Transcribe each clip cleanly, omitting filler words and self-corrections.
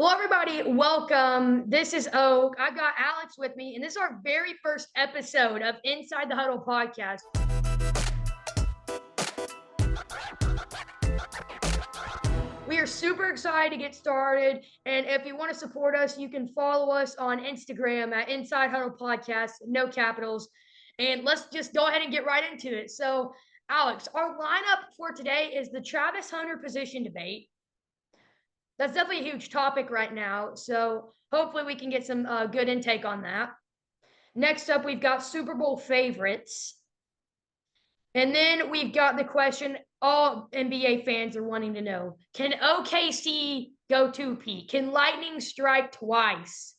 Hello, everybody. Welcome. This is Oak. I've got Alex with me, and this is our very first episode of Inside the Huddle podcast. We are super excited to get started. And if you want to support us, you can follow us on Instagram at Inside Huddle Podcast, no capitals. And let's just go ahead and get right into it. So, Alex, our lineup for today is the Travis Hunter position debate. That's definitely a huge topic right now. So hopefully we can get some good intake on that. Next up, we've got Super Bowl favorites. And then we've got the question all NBA fans are wanting to know. Can OKC go two-peat? Can Lightning strike twice?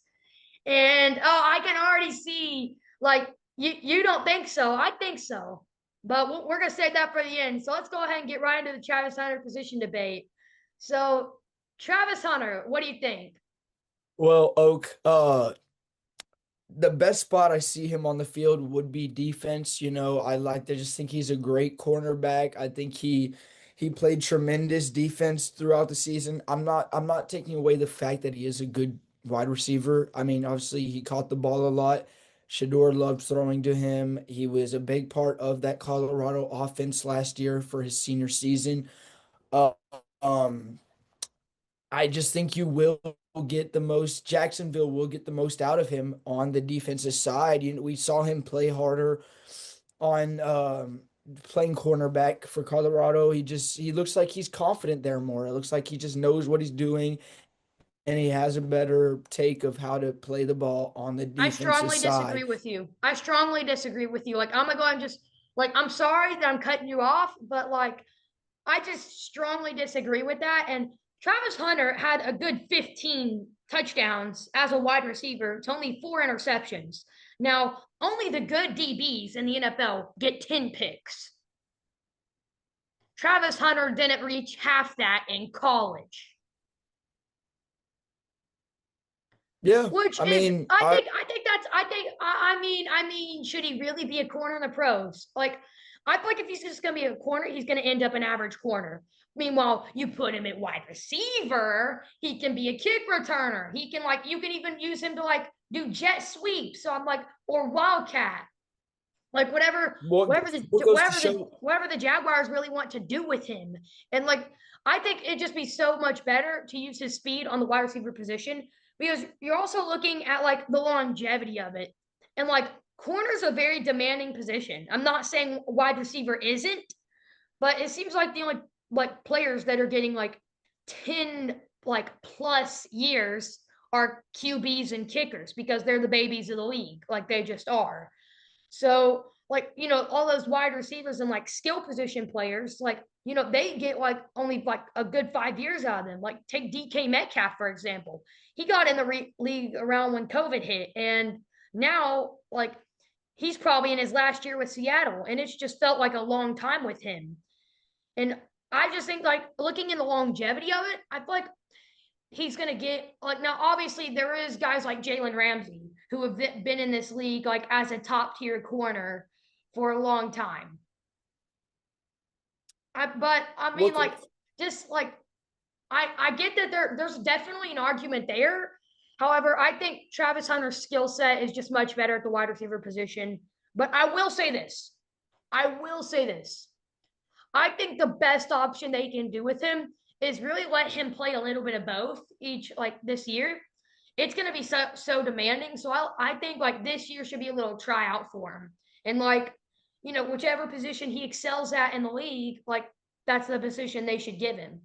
And I can already see, like, you don't think so. I think so. But we're going to save that for the end. So let's go ahead and get right into the Travis Hunter position debate. So Travis Hunter, what do you think? Well, Oak, the best spot I see him on the field would be defense. I just think he's a great cornerback. I think he played tremendous defense throughout the season. I'm not taking away the fact that he is a good wide receiver. I mean, obviously he caught the ball a lot. Shador loved throwing to him. He was a big part of that Colorado offense last year for his senior season. Uh, um, I just think you will get the most. Jacksonville will get the most out of him on the defensive side. We saw him play harder on playing cornerback for Colorado. He looks like he's confident there more. It looks like he just knows what he's doing, and he has a better take of how to play the ball on the I defensive strongly disagree side. with you. I strongly disagree with you. Like, I'm gonna go and just like I'm sorry that I'm cutting you off, but like I just strongly disagree with that. And Travis Hunter had a good 15 touchdowns as a wide receiver to only 4 interceptions. Now, only the good DBs in the NFL get 10 picks. Travis Hunter didn't reach half that in college. Yeah, Which I is, mean, I mean, should he really be a corner in the pros? Like, I feel like if he's just going to be a corner, he's going to end up an average corner. Meanwhile, you put him at wide receiver, he can be a kick returner. He can, like, you can even use him to, like, do jet sweeps. So I'm like, or wildcat. Like, whatever, what whatever the, what goes to whatever the, show? whatever the Jaguars really want to do with him. And, like, I think it'd just be so much better to use his speed on the wide receiver position because you're also looking at like the longevity of it. And like corner's a very demanding position. I'm not saying wide receiver isn't, but it seems like the only like players that are getting like 10 like plus years are QBs and kickers because they're the babies of the league, like they just are. So, like, all those wide receivers and like skill position players, like, they get like only like a good 5 years out of them. Like, take DK Metcalf, for example. He got in the league around when COVID hit. And now, like, he's probably in his last year with Seattle. And it's just felt like a long time with him. And I just think, like, looking in the longevity of it, I feel like he's going to get like now obviously there is guys like Jalen Ramsey who have been in this league like as a top tier corner for a long time. But I mean Look, like just like I get that there's definitely an argument there. However, I think Travis Hunter's skill set is just much better at the wide receiver position. But I will say this. I will say this. I think the best option they can do with him is really let him play a little bit of both each like this year. It's going to be so demanding. So I think like this year should be a little tryout for him. And like, whichever position he excels at in the league, like that's the position they should give him.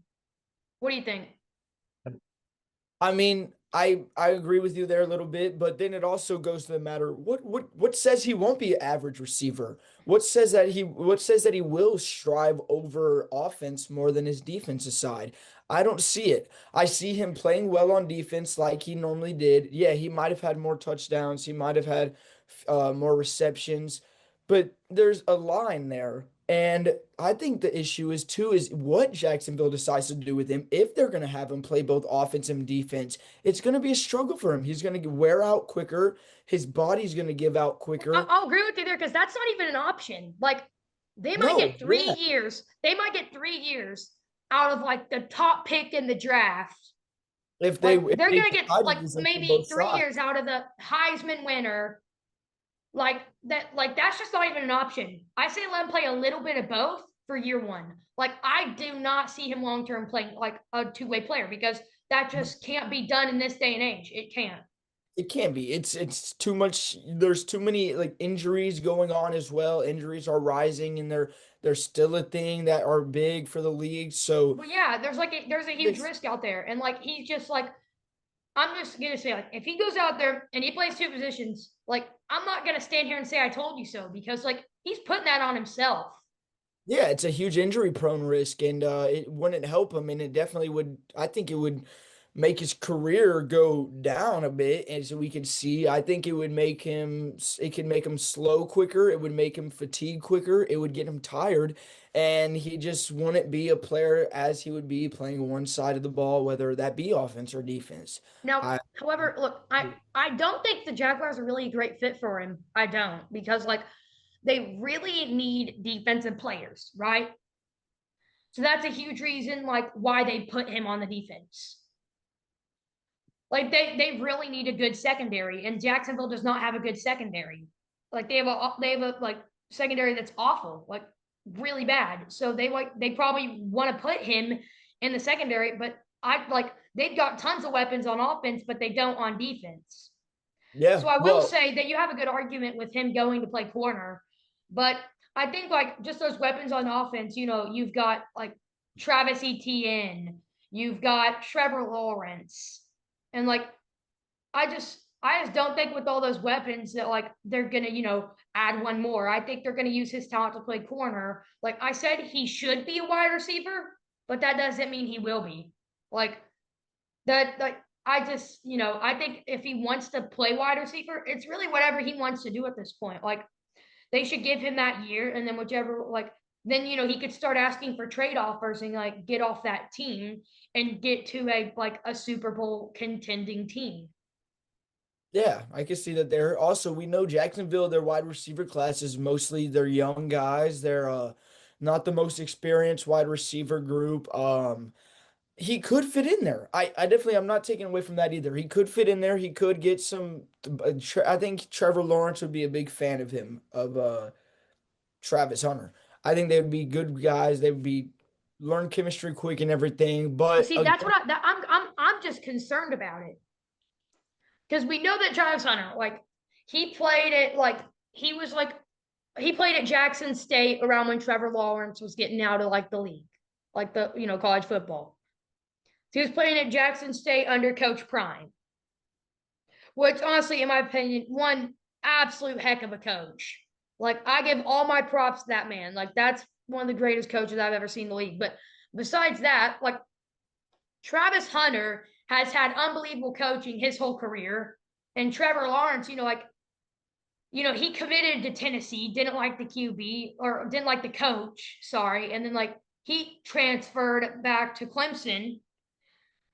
What do you think? I mean, I agree with you there a little bit, but then it also goes to the matter what says he won't be an average receiver? What says that he will strive over offense more than his defensive side? I don't see it. I see him playing well on defense like he normally did. Yeah, he might have had more touchdowns, he might have had more receptions, but there's a line there. And I think the issue is too is what Jacksonville decides to do with him. If they're going to have him play both offense and defense, it's going to be a struggle for him. He's going to wear out quicker. His body's going to give out quicker. I'll agree with you there because that's not even an option. Like they might No, get three yeah. years. They might get 3 years out of like the top pick in the draft If they Like if they're they gonna get decide to like use them for maybe both 3 years sides. out of the Heisman winner. Like that, like that's just not even an option. I say let him play a little bit of both for year one. Like I do not see him long term playing like a two-way player because that just can't be done in this day and age. It can't. It can be. It's too much. There's too many like injuries going on as well. Injuries are rising, and they're still a thing that are big for the league. So But yeah, there's a huge this, risk out there, and like he's just like I'm just gonna say like if he goes out there and he plays two positions, like I'm not gonna stand here and say I told you so because like he's putting that on himself. yeah, it's a huge injury prone risk, and it wouldn't help him, and it definitely would. I think it would make his career go down a bit, as we can see. I think it would make him. It could make him slow quicker. It would make him fatigue quicker. It would get him tired, and he just wouldn't be a player as he would be playing one side of the ball, whether that be offense or defense. Now, I however, look, I don't think the Jaguars are really a great fit for him. I don't because like they really need defensive players, right? So that's a huge reason like why they put him on the defense. Like they really need a good secondary, and Jacksonville does not have a good secondary. Like they have a like secondary that's awful, like really bad. So they probably want to put him in the secondary, but I like they've got tons of weapons on offense, but they don't on defense. So yeah, I will well, say that you have a good argument with him going to play corner, but I think like just those weapons on offense, you've got like Travis Etienne, you've got Trevor Lawrence, and like I just don't think with all those weapons that like they're gonna add one more. I think they're gonna use his talent to play corner. Like I said, he should be a wide receiver, but that doesn't mean he will be. Like that like I just I think if he wants to play wide receiver, it's really whatever he wants to do at this point. Like they should give him that year, and then whichever like then he could start asking for trade offers and like get off that team and get to a Super Bowl contending team. yeah, I can see that there. Also, we know Jacksonville, their wide receiver class is mostly they're young guys. They're not the most experienced wide receiver group. He could fit in there. I definitely I'm not taking away from that either. He could fit in there. He could get some I think Trevor Lawrence would be a big fan of him, of Travis Hunter. I think they would be good guys. They would be learn chemistry quick and everything. Well, But see, that's what I'm just concerned about it because we know that Travis Hunter, like, he played it like he was like he played at Jackson State around when Trevor Lawrence was getting out of like the league, like the college football. So he was playing at Jackson State under Coach Prime, which honestly, in my opinion, one absolute heck of a coach. Like I give all my props to that man. Like that's one of the greatest coaches I've ever seen in the league. But besides that, like Travis Hunter has had unbelievable coaching his whole career. And Trevor Lawrence, he committed to Tennessee, didn't like the QB or didn't like the coach, sorry. And then like he transferred back to Clemson,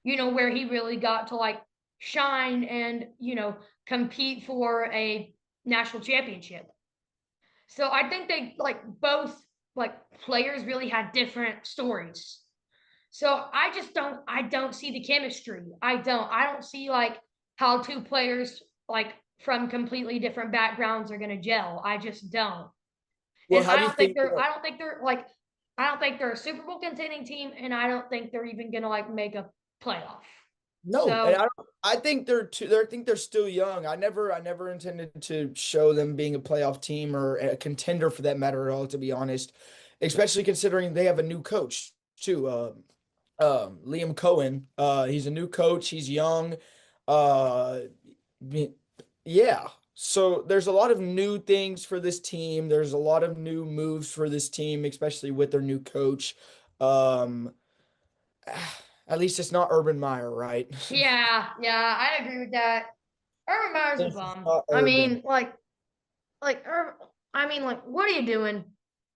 where he really got to like shine and, compete for a national championship. So I think they like both like players really had different stories. So I don't see the chemistry. I don't see like how two players like from completely different backgrounds are gonna gel. I just don't. well, And how do you think? I don't think they're a Super Bowl contending team, and I don't think they're even gonna like make a playoff. No, and So I think they're too. I think they're still young. I never intended to show them being a playoff team or a contender for that matter at all. To be honest, especially considering they have a new coach too. Liam Cohen. He's a new coach. He's young. Uh, yeah. So there's a lot of new things for this team. There's a lot of new moves for this team, especially with their new coach. Um, at least it's not Urban Meyer, right? yeah, I agree with that. Urban Meyer's a This is bum. not I Urban. mean, I mean, like, what are you doing?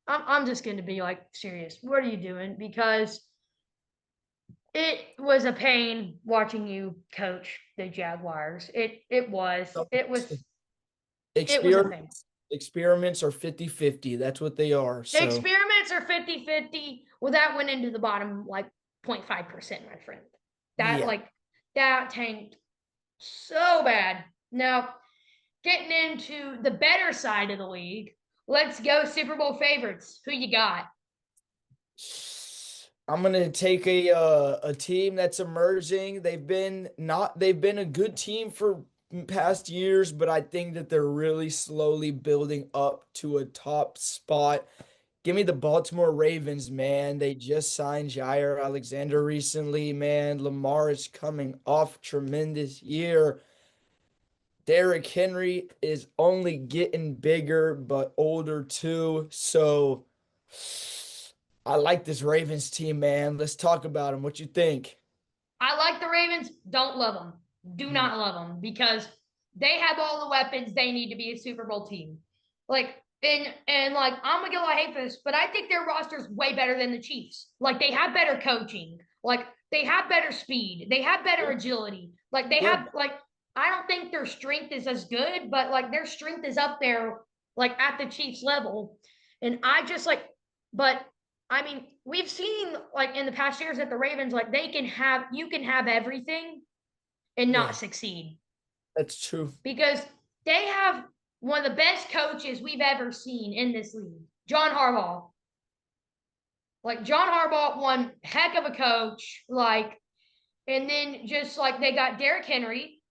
I'm just going to be like serious. What are you doing? Because it was a pain watching you coach the Jaguars. It was a pain. Experiments are 50-50. That's what they are. The So, experiments are 50-50. Well, that went into the bottom like 0.5%, my friend. That yeah. like that tanked so bad. Now, getting into the better side of the league, let's go Super Bowl favorites. Who you got? I'm gonna take a team that's emerging. They've been a good team for past years, but I think that they're really slowly building up to a top spot. Give me the Baltimore Ravens, man. They just signed Jair Alexander recently, man. Lamar is coming off tremendous year. Derrick Henry is only getting bigger but older too. So I like this Ravens team, man. Let's talk about them. What you think? I like the Ravens. Don't love them. Do Mhm. not love them because they have all the weapons they need to be a Super Bowl team. Like and like I'm gonna get a lot of hate for this, but I think their roster is way better than the Chiefs. Like they have better coaching. Like they have better speed. They have better agility. Like they Yeah, have like I don't think their strength is as good, but like their strength is up there, like at the Chiefs level. And I just like, but I mean, we've seen like in the past years that the Ravens, like they can have, you can have everything and not yeah, succeed that's true. because they have one of the best coaches we've ever seen in this league, John Harbaugh. Like John Harbaugh, one heck of a coach. Like, and then just like they got Derrick Henry,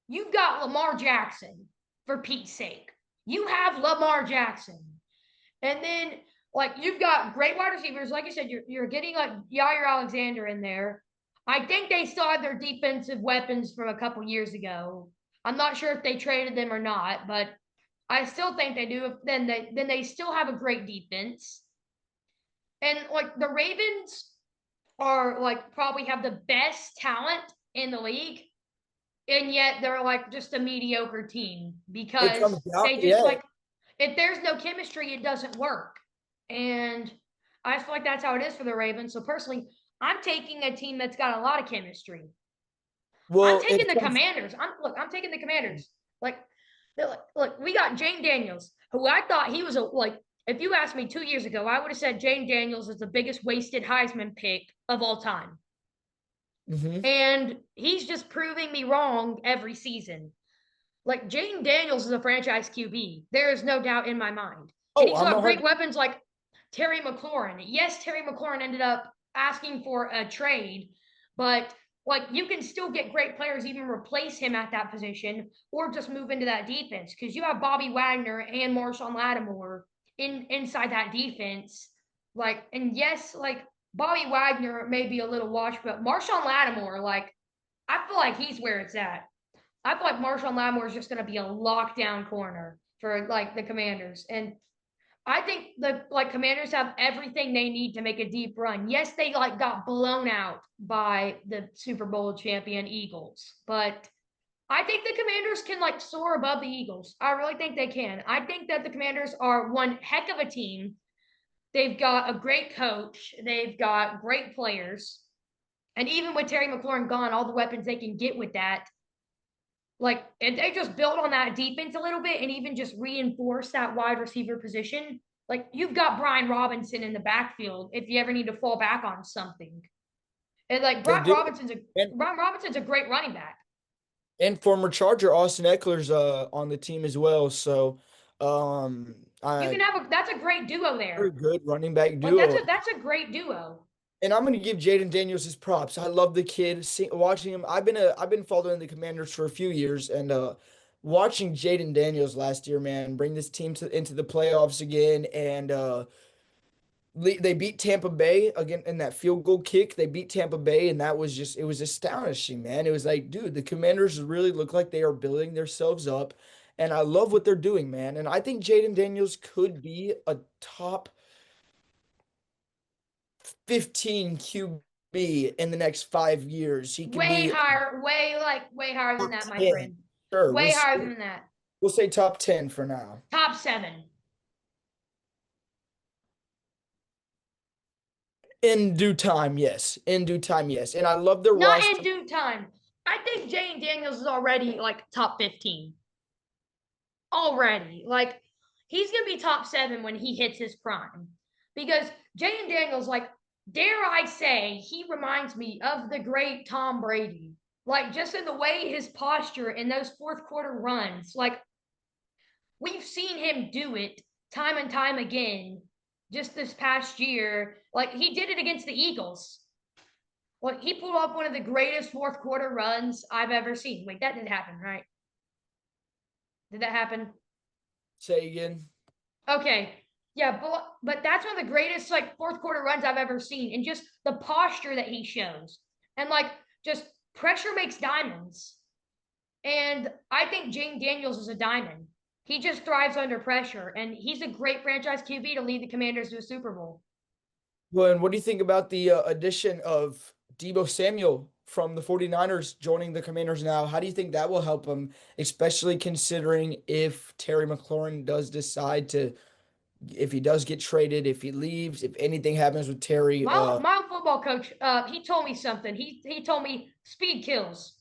you've got Lamar Jackson for Pete's sake. You have Lamar Jackson. And then like you've got great wide receivers. Like you said, you're getting like Yair Alexander in there. I think they still have their defensive weapons from a couple years ago. I'm not sure if they traded them or not, but I still think they do. Then they still have a great defense. And like the Ravens are like probably have the best talent in the league, and yet they're like just a mediocre team It because comes down, they just yeah. like if there's no chemistry, it doesn't work. And I feel like that's how it is for the Ravens. So personally, I'm taking a team that's got a lot of chemistry. I'm Well, taking it the comes. Commanders. I'm taking the Commanders. Like, look, we got Jane Daniels, who I thought he was a like. If you asked me 2 years ago, I would have said Jane Daniels is the biggest wasted Heisman pick of all time. Mhm. And he's just proving me wrong every season. Like Jane Daniels is a franchise QB. There is no doubt in my mind. And Oh, he's I'm got great 100. weapons like Terry McLaurin. Yes, Terry McLaurin ended up asking for a trade, but like you can still get great players, even replace him at that position, or just move into that defense because you have Bobby Wagner and Marshawn Lattimore inside that defense. Like, and yes, like Bobby Wagner may be a little washed, but Marshawn Lattimore, like, I feel like he's where it's at. I feel like Marshawn Lattimore is just going to be a lockdown corner for like the Commanders, and I think the like Commanders have everything they need to make a deep run. Yes, they like got blown out by the Super Bowl champion Eagles, but I think the Commanders can like soar above the Eagles. I really think they can. I think that the Commanders are one heck of a team. They've got a great coach. They've got great players. And even with Terry McLaurin gone, all the weapons they can get with that, like if they just build on that defense a little bit and even just reinforce that wide receiver position, like you've got Brian Robinson in the backfield if you ever need to fall back on something. And like They do. And Brian Robinson's a great running back. former Charger Austin Eckler's on the team as well. So You can I have a that's a great duo very there. good running back Like duo. that's a great duo. And I'm going to give Jaden Daniels his props. I love the kid. Watching him, I've been following the Commanders for a few years, and watching Jaden Daniels last year, man, bring this team into the playoffs again, and they beat Tampa Bay again in that field goal kick. They beat Tampa Bay, and that was just it was astonishing, man. It was like, dude, the Commanders really look like they are building themselves up, and I love what they're doing, man. And I think Jaden Daniels could be a top 15 QB in the next 5 years. He can Way be higher, way higher than top that, my 10. friend. Sure, Way higher than that. we'll say top 10 for now. Top seven. In due time, yes. In due time, yes. And I love their Not in roster. due time. I think Jane Daniels is already like top 15. Already. Like he's gonna be top seven when he hits his prime. Because Jane Daniels, like, dare I say, he reminds me of the great Tom Brady. Like just in the way his posture in those fourth quarter runs, like we've seen him do it time and time again just this past year. Like he did it against the Eagles. Like he pulled off one of the greatest fourth quarter runs I've ever seen. Wait, that didn't happen, right? Did that happen? Say again. Okay. Yeah, but that's one of the greatest like fourth quarter runs I've ever seen. And just the posture that he shows. And like just pressure makes diamonds. And I think Jane Daniels is a diamond. He just thrives under pressure, and he's a great franchise QB to lead the Commanders to a Super Bowl. Well, and what do you think about the addition of Debo Samuel from the 49ers joining the Commanders now? How do you think that will help him, especially considering if Terry McLaurin does decide to, if he does get traded, if he leaves, if anything happens with Terry? My football coach, he told me something. He told me speed kills,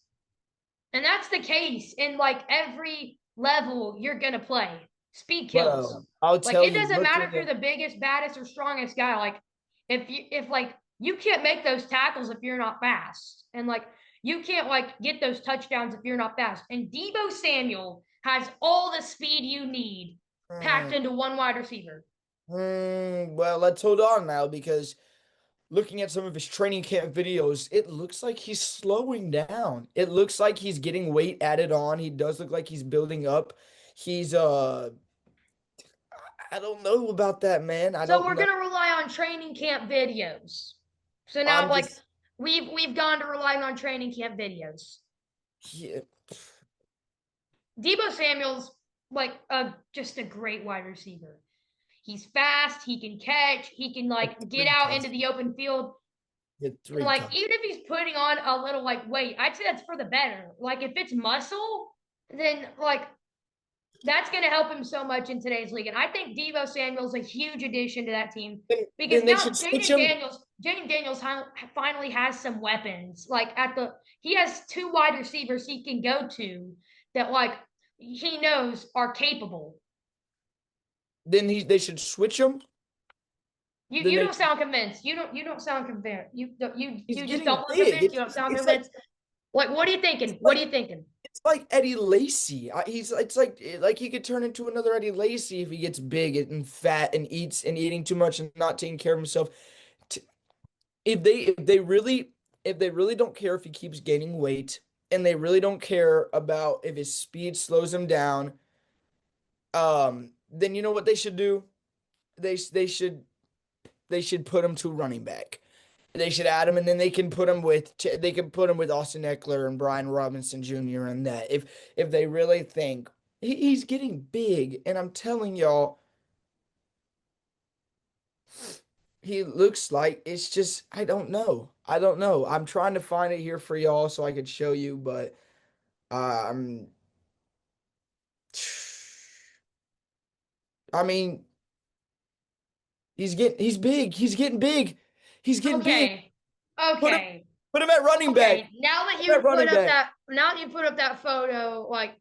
and that's the case in like every level you're gonna play. Speed kills. Bro, I'll Like tell it you, doesn't matter looking if you're at the biggest, baddest, or strongest guy. Like if like you can't make those tackles if you're not fast, and like you can't like get those touchdowns if you're not fast. And Debo Samuel has all the speed you need packed mm, into one wide receiver. well, let's hold on now because looking at some of his training camp videos, it looks like he's slowing down. It looks like he's getting weight added on. He does look like he's building up. He's I don't know about that, man. I So don't we're know. gonna rely on training camp videos. So now I'm like just we've gone to relying on training camp videos. yeah, Debo Samuel's like just a great wide receiver. He's fast, he can catch, he can hit like get three out into the touchdowns. open field. Hit And three like touchdowns. even if he's putting on a little like weight, I'd say that's for the better. Like if it's muscle, then like that's going to help him so much in today's league. And I think Devo Samuel's a huge addition to that team because Then they should now switch him. Jaden Daniels finally has some weapons. Like he has two wide receivers he can go to that like he knows are capable. They should switch him. Then You they don't sound convinced. You don't sound convinced. he's You just getting don't look big. convinced. You don't sound It's like convinced. Like what are you thinking? it's What are like you thinking? it's like Eddie Lacy. He's it's like he could turn into another Eddie Lacy if he gets big and fat and eats and eating too much and not taking care of himself. T- if they really don't care if he keeps gaining weight and they really don't care about if his speed slows him down, then you know what they should do? They should put him to running back. They should add him, and then they can put him with Austin Eckler and Brian Robinson Jr. and that if they really think he's getting big, and I'm telling y'all, he looks like it's just I don't know. I'm trying to find it here for y'all so I could show you, but um, I mean, he's getting big, he's getting big. Okay. Put him Okay. put him at running back. Okay. Now that Put him you at put running up back. that now that you put up that photo, like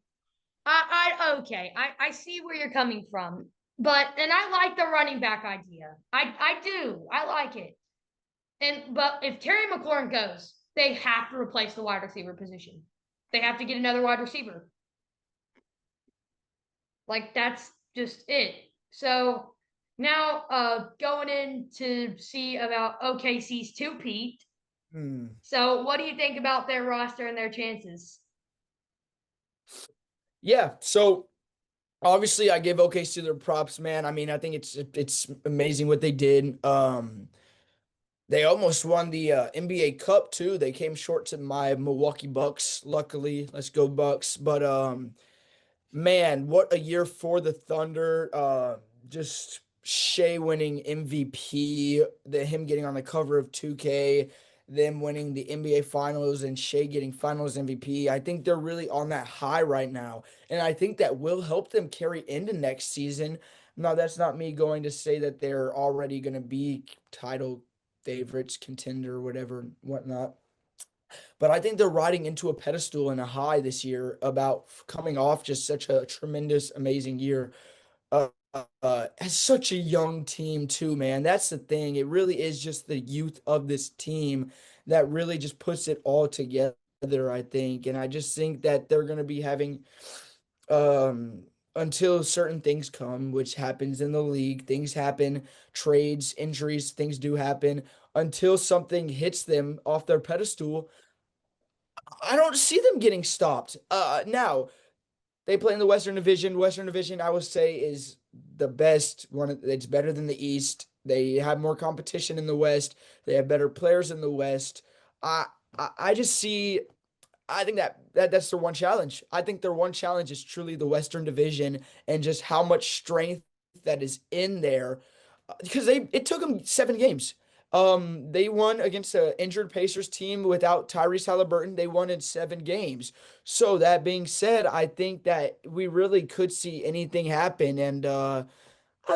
I okay. I see where you're coming from. But and I like the running back idea. I do. I like it. And but if Terry McLaurin goes, they have to replace the wide receiver position. They have to get another wide receiver. Like that's just it. So now going in to see about OKC's two-peat. Hmm. So what do you think about their roster and their chances? Yeah, so obviously I give OKC their props, man. I mean, I think it's amazing what they did. They almost won the NBA Cup too. They came short to my Milwaukee Bucks. Luckily, let's go Bucks. But man, what a year for the Thunder. Just Shea winning MVP, him getting on the cover of 2K, them winning the NBA Finals, and Shea getting Finals MVP. I think they're really on that high right now. And I think that will help them carry into next season. Now, that's not me going to say that they're already going to be title favorites, contender, whatever, whatnot. But I think they're riding into a pedestal and a high this year about coming off just such a tremendous, amazing year. As such a young team too, man. That's the thing. It really is just the youth of this team that really just puts it all together. I think. And I just think that they're going to be having, um, until certain things come, which happens in the league, things happen, trades, injuries, things do happen. Until something hits them off their pedestal, I don't see them getting stopped. Now, they play in the Western Division. Western Division, I would say, is the best one. It's better than the East. They have more competition in the West. They have better players in the West. I I just see. I think that's their one challenge. I think their one challenge is truly the Western Division and just how much strength that is in there. Because it took them 7 games. They won against an injured Pacers team without Tyrese Halliburton. They won in 7 games. So that being said, I think that we really could see anything happen. And I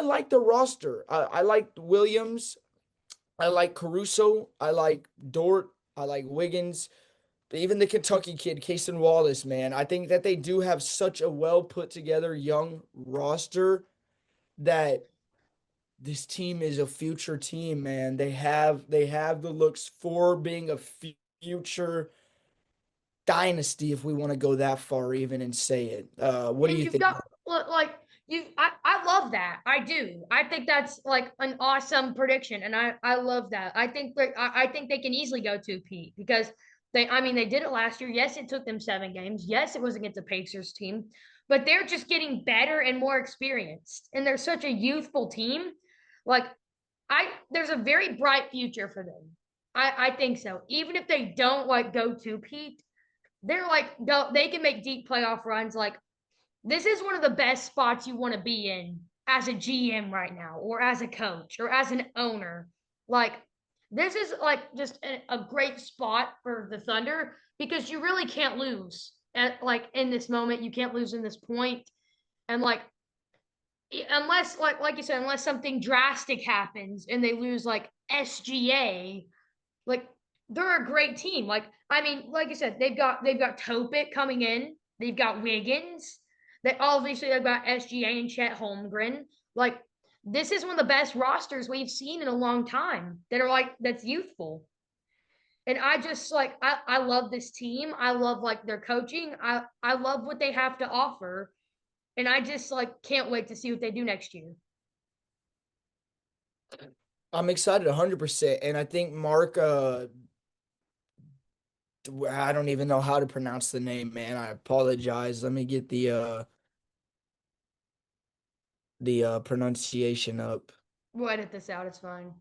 like the roster. I like Williams. I like Caruso. I like Dort. I like Wiggins. Even the Kentucky kid, Casey Wallace, man. I think that they do have such a well put together young roster that this team is a future team, man. They have the looks for being a future dynasty, if we want to go that far, even and say it. What do And you you've think? got like I love that. I do. I think that's like an awesome prediction. And I love that. I think they can easily go to Pete because they did it last year. Yes, it took them 7 games. Yes, it was against a Pacers team, but they're just getting better and more experienced. And they're such a youthful team. Like I there's a very bright future for them. I think so. Even if they don't like go to Pete, they're like they can make deep playoff runs. Like this is one of the best spots you want to be in as a GM right now, or as a coach, or as an owner. Like, this is like just a great spot for the Thunder because you really can't lose at like in this moment. You can't lose in this point, and like unless like you said, unless something drastic happens and they lose like SGA, like they're a great team. Like like you said, they've got Topic coming in. They've got Wiggins. They obviously they've got SGA and Chet Holmgren. Like this is one of the best rosters we've seen in a long time that are like that's youthful. And I just like I love this team. I love like their coaching. I love what they have to offer. And I just like can't wait to see what they do next year. I'm excited 100%. And I think Mark, I don't even know how to pronounce the name, man. I apologize. Let me get the pronunciation up. We'll edit this out, it's fine.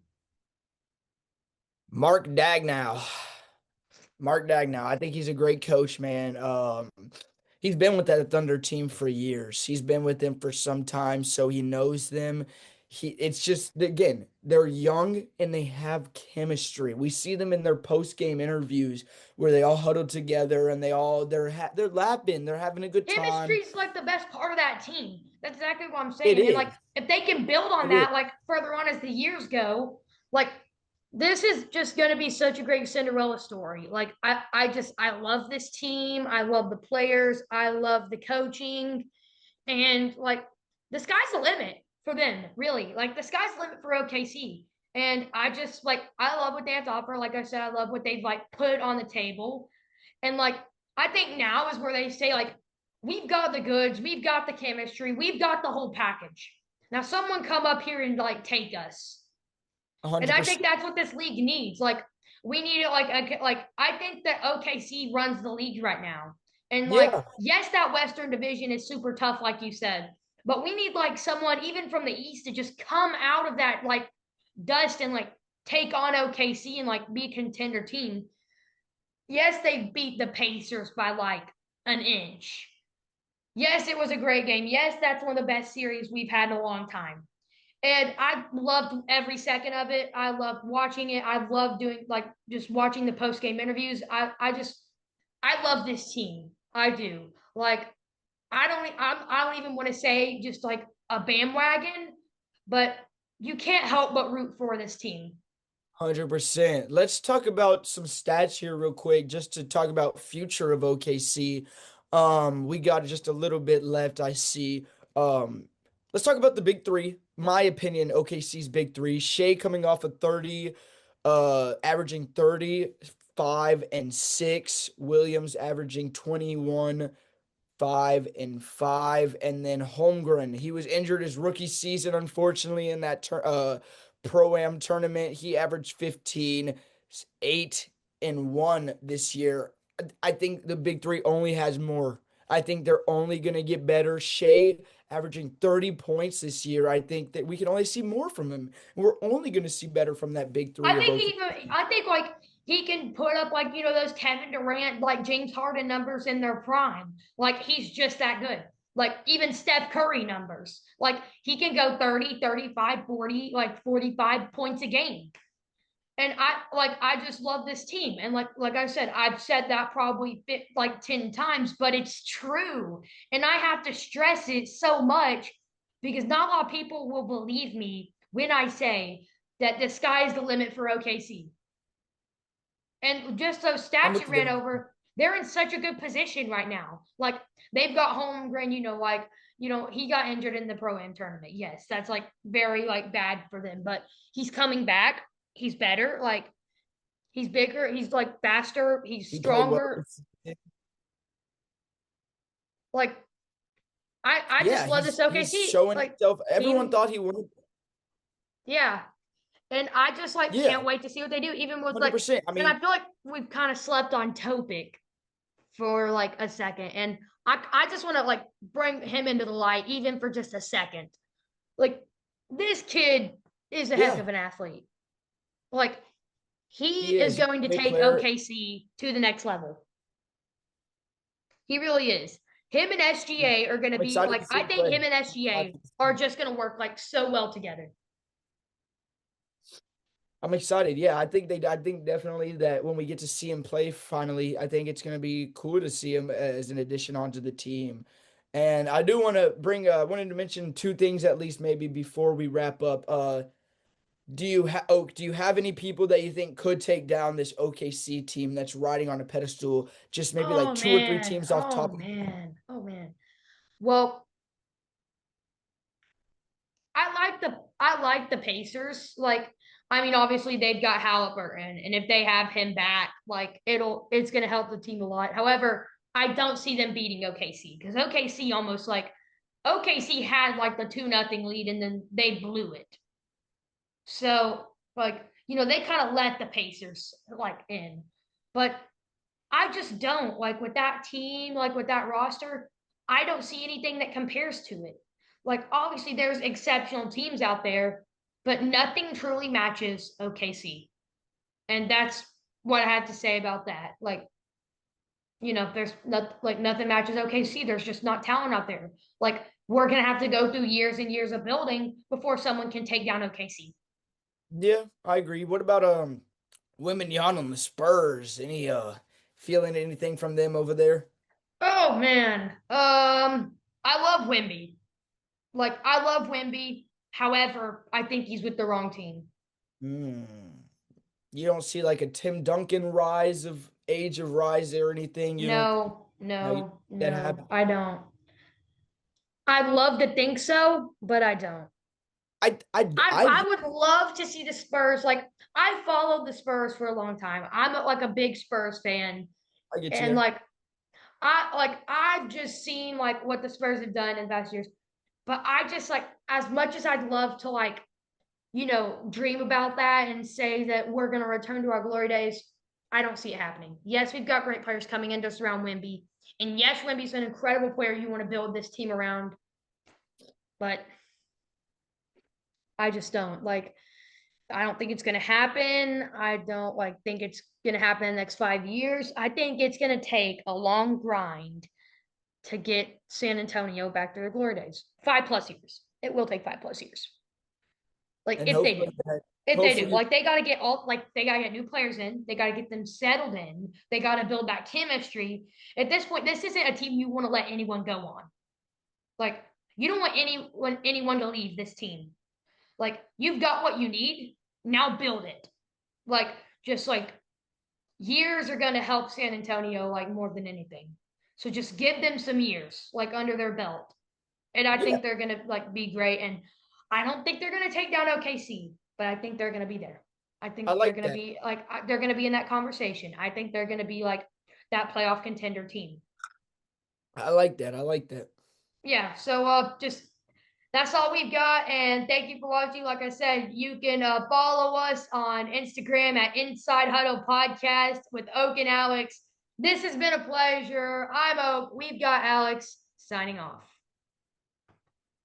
Mark Dagnow. Mark Dagnow. I think he's a great coach, man. He's been with that Thunder team for years. He's been with them for some time, so he knows them. It's just again, they're young and they have chemistry. We see them in their post-game interviews where they all huddle together and they're laughing, they're having a good Chemistry time. is like the best part of that team. That's exactly what I'm It saying. And like is. if they can build on It is. that, like further on as the years go, like this is just gonna be such a great Cinderella story. Like I love this team. I love the players. I love the coaching. And like the sky's the limit for them, really. Like the sky's the limit for OKC. And I just like I love what they have to offer. Like I said, I love what they've like put on the table. And like I think now is where they say like we've got the goods, we've got the chemistry, we've got the whole package. Now someone come up here and like take us. And I think 100%. that's what this league needs. Like we need it like I think that OKC runs the league right now. And like Yeah, yes, that Western Division is super tough like you said. But we need like someone even from the East to just come out of that like dust and like take on OKC and like be a contender team. Yes, they beat the Pacers by like an inch. Yes, it was a great game. Yes, that's one of the best series we've had in a long time. And I loved every second of it. I loved watching it. I loved doing like just watching the post game interviews. I love this team. I do. Like I don't even want to say just like a bandwagon, but you can't help but root for this team. 100%. Let's talk about some stats here real quick, just to talk about future of OKC. We got just a little bit left, I see. Let's talk about the big three. My opinion, OKC's big three. Shea coming off of 30, averaging 30. 5-6. Williams averaging 21, 5-5, and then Holmgren. He was injured his rookie season, unfortunately, in that pro-am tournament. He averaged 15, 8-1 this year. I think the big three only has more. I think they're only going to get better. Shea averaging 30 points this year. I think that we can only see more from him. We're only going to see better from that big three of OK. I think like he can put up like those Kevin Durant, like James Harden numbers in their prime. Like he's just that good. Like even Steph Curry numbers. Like he can go 30, 35, 40, like 45 points a game. And I just love this team. And like I said, I've said that probably like 10 times, but it's true. And I have to stress it so much because not a lot of people will believe me when I say that the sky is the limit for OKC. And just those I'm stats you with you ran there. over, they're in such a good position right now. Like they've got Holmgren, he got injured in the pro-am tournament. Yes, that's like very like bad for them, but he's coming back. He's better. Like he's bigger. He's like faster. He's He played well. stronger. Like I just Yeah, love this he's OKC showing like himself. Everyone team. thought he would. Yeah, and I just like Yeah, can't wait to see what they do. Even with like, 100%. I and I mean, feel like we've kind of slept on Topic for like a second, and I just want to like bring him into the light even for just a second. Like this kid is a heck yeah, of an athlete. Like he he is is. He's going to a great take player. OKC to the next level. He really is. Him and SGA are going to I'm be excited like, to see I him think play. him and SGA are just going to work like so well together. I'm excited. Yeah, I think they. I think definitely that when we get to see him play finally, I think it's going to be cool to see him as an addition onto the team. And I do want to bring. Wanted to mention two things at least maybe before we wrap up. Do you have any people that you think could take down this OKC team that's riding on a pedestal? Just maybe like Oh two or three man. teams off Oh top of man. Oh man. Well, I like the Pacers. Like, I mean, obviously they've got Halliburton, and if they have him back, like it's gonna help the team a lot. However, I don't see them beating OKC because OKC had like the 2-0 lead and then they blew it. So like, they kind of let the Pacers like in. But I just don't like with that team, like with that roster, I don't see anything that compares to it. Like obviously there's exceptional teams out there, but nothing truly matches OKC. And that's what I had to say about that. Like, there's not like nothing matches OKC. There's just not talent out there. Like we're gonna have to go through years and years of building before someone can take down OKC. Yeah, I agree. What about Wembanyama on the Spurs? Any feeling anything from them over there? Oh man. I love Wimby. Like I love Wimby. However, I think he's with the wrong team. Hmm. You don't see like a Tim Duncan rise of age of rise or anything. You don't. No, No, you, no, that no, happen. I don't. I'd love to think so, but I don't. I would love to see the Spurs. Like I followed the Spurs for a long time. Like a big Spurs fan, I get you and there. I've just seen like what the Spurs have done in past years. But I just like as much as I'd love to like dream about that and say that we're going to return to our glory days. I don't see it happening. Yes, we've got great players coming in just around Wimby. And yes, Wimby's an incredible player you want to build this team around, but I just don't. Like, I don't think it's going to happen. I don't think it's going to happen in the next 5 years. I think it's going to take a long grind to get San Antonio back to their glory days. 5+ years. It will take 5+ years. Like And if they do. If they do, hopefully, like they gotta get new players in. They gotta get them settled in. They gotta build that chemistry. At this point, this isn't a team you want to let anyone go on. Like you don't want anyone to leave this team. Like you've got what you need. Now build it. Like just like years are gonna help San Antonio like more than anything. So just give them some years like under their belt. And I yeah, think they're gonna like be great. And I don't think they're gonna take down OKC, but I think they're gonna be there. I I think they're like going to that. be like they're going to be in that conversation. I think they're going to be like that playoff contender team. I like that. I like that. Yeah, so just that's all we've got, and thank you for watching. Like I said, you can follow us on Instagram at Inside Huddle Podcast with Oak and Alex. This has been a pleasure. I'm Oak. We've got Alex signing off.